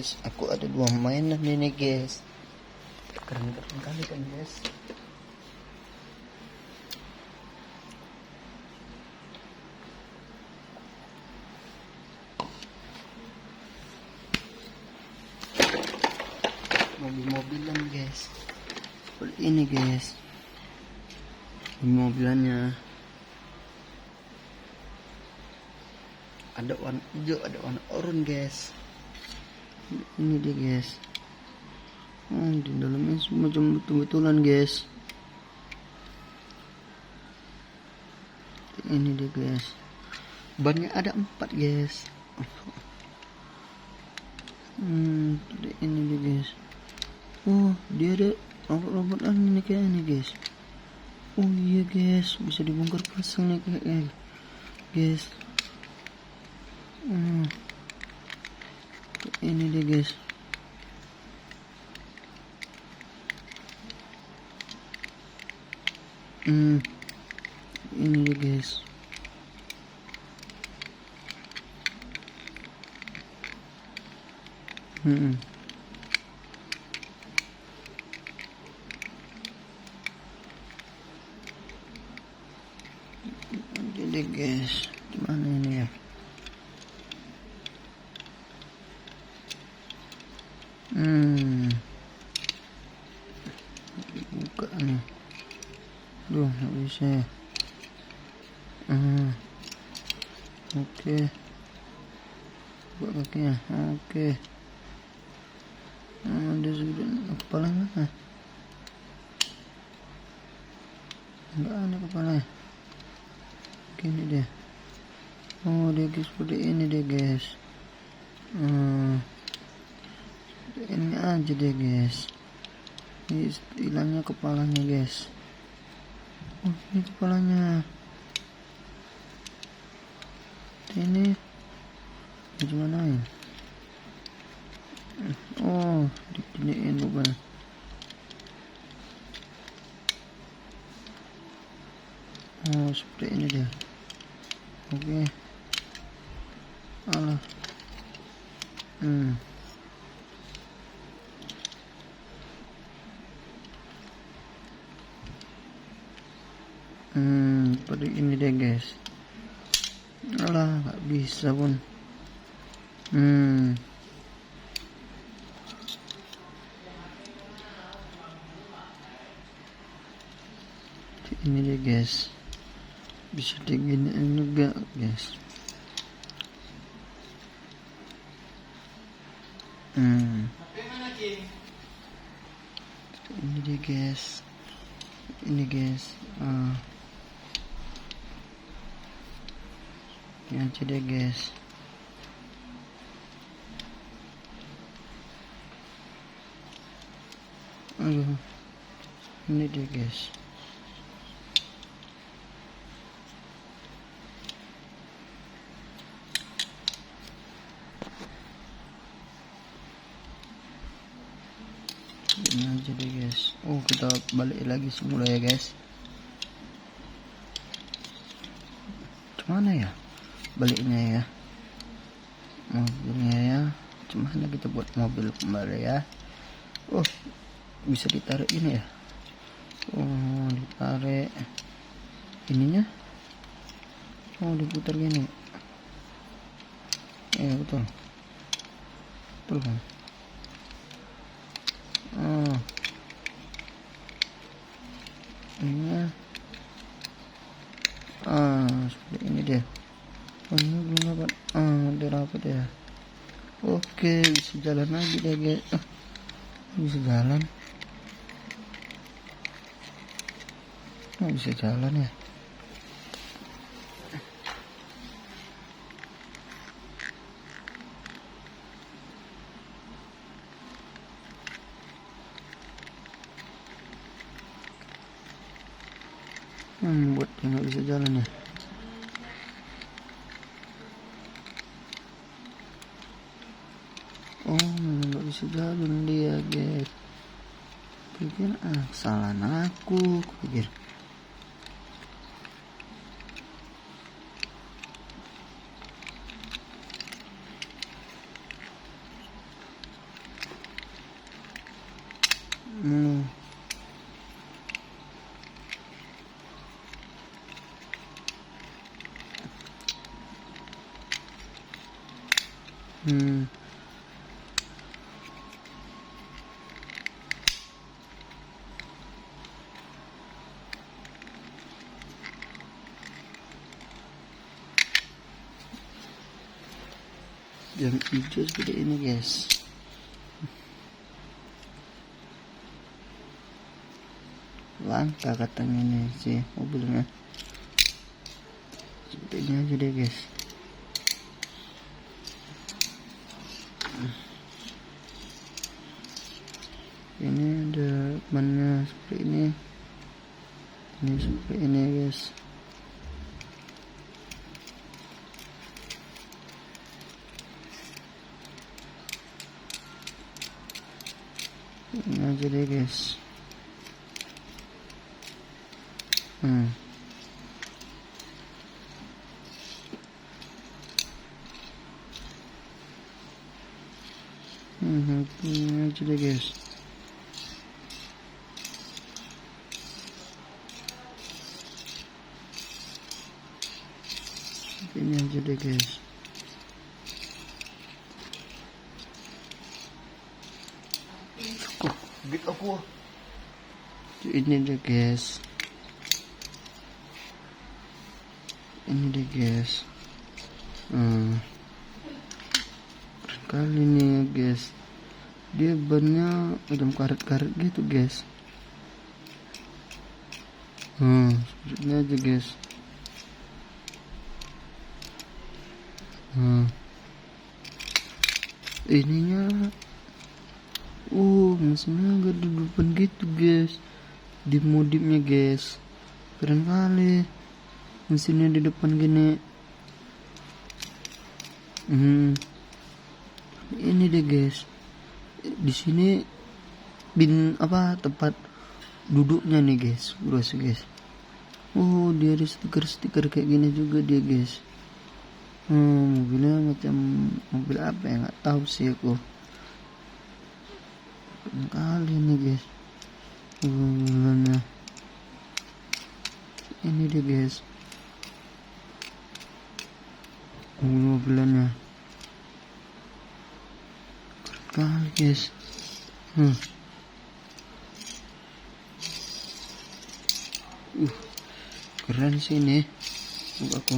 guys, aku ada 2 mainan ini guys. Keren-keren kali kan guys. Mobil-mobilan guys, seperti ini guys. Mobilannya ada warna hijau, ada warna oranye guys. Ini dia guys. Di dalamnya semua cuma betul-betulan guys. Ini dia guys. Bannya ada 4 guys. Ini dia guys. Oh, dia ada robot-robotan ini kayak ini guys. Oh iya guys, bisa dibongkar pasang nih kayak guys. Ini dia guys. Ini dia guys. Jadi guys, gimana ini ya? Buka nih. Duh, nggak bisa ya. Oke. Buka kakinya. Oke. Ada sudah kepalanya. Enggak ada kepalanya. Ini dia. Oh, dia guys, seperti ini dia guys. Ini aja deh guys. Ini hilangnya kepalanya guys. Oh, ini kepalanya. Ini gimana ya? Oh, diginiin bukan. Oh, seperti ini dia. Oke. Alah. Seperti ini deh guys. Alah, nggak bisa pun. Ini deh guys. Bisa diginiin juga guys. Ini dia guys. Ini guys. Ini aja deh guys. Aduh. Ini dia guys. Ini aja deh guys. Oh, kita balik lagi semula ya guys. Gimana ya baliknya ya? Mobilnya ya. Gimana kita buat mobil kembali ya? Oh, bisa ditarik ini ya. Oh, ditarik ininya. Oh, diputar gini. Ya betul. Betul kan? Ini seperti ini dia. Oh, ini belum dapat. Dia dapat ya. Oke, bisa jalan lagi deh guys. Bisa jalan. Bisa jalan ya. Buat dia nggak bisa jalan ya. Oh, nggak bisa jalan dia guys. Pikir kesalahan aku pikir. Hmm. Hmm. Yang hijau seperti ini guys. Langka katanya nih sih mobilnya. Seperti ini aja deh guys. Ini ada bannya seperti ini. Ini seperti ini guys. Ini aja deh guys. Ini aja deh guys. Ini aja deh guys. Gitu aku. Ini deh guys. Ini deh guys. Keren kali nih guys. Dia bannya macam karet-karet gitu guys. Seperti ini aja guys. Ininya mesinnya agak di depan gitu guys, di modifnya guys. Keren kali mesinnya di depan gini. Ini deh guys, di sini tempat duduknya nih guys, bros guys. Dia ada stiker kayak gini juga dia guys. Mobilnya macam mobil apa ya, nggak tahu sih aku. Kali ini guys mobilnya. Ini dia guys mobilnya. Keren kali guys. Keren sih nih aku.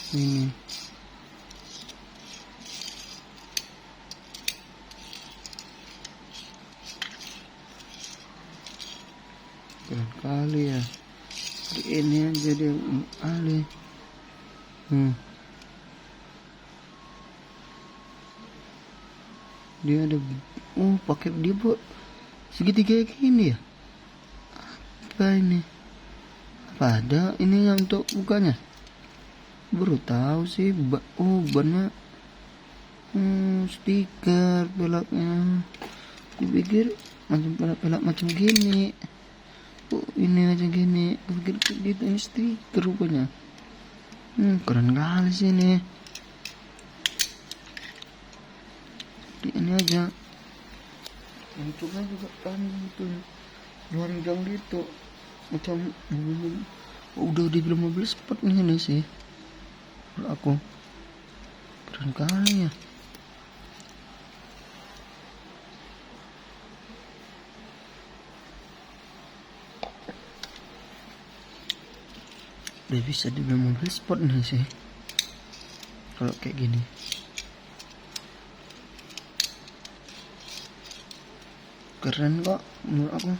Ini keren kali ya. Ini aja deh kali. Dia ada pakai dia buat segitiga gini ya. Apa ini? Apa ada ini yang untuk bukanya? Baru tahu sih. Bannya stiker pelaknya. Aku pikir macam pelak macam gini. Ini aja gini. Aku pikir gitu, ini stiker rupanya. Keren kali sih ini. Ini aja. Untungnya juga panjang tuh. Panjang gitu. Macam udah dibilang mobil sport nih ini sih. Kalau aku keren kali ya. Udah bisa dibilang mobil sport nih sih kalau kayak gini. Keren kok menurut aku.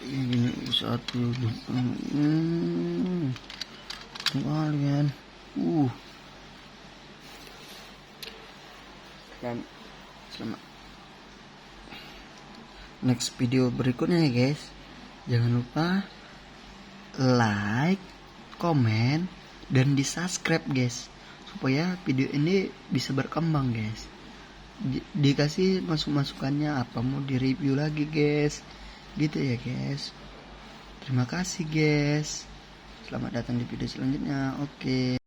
Ini satu kalian selamat next video berikutnya ya guys. Jangan lupa like, komen, dan di subscribe guys, supaya video ini bisa berkembang guys. dikasih masukannya apa mau di review lagi guys, gitu ya guys. Terima kasih guys, selamat datang di video selanjutnya. Oke.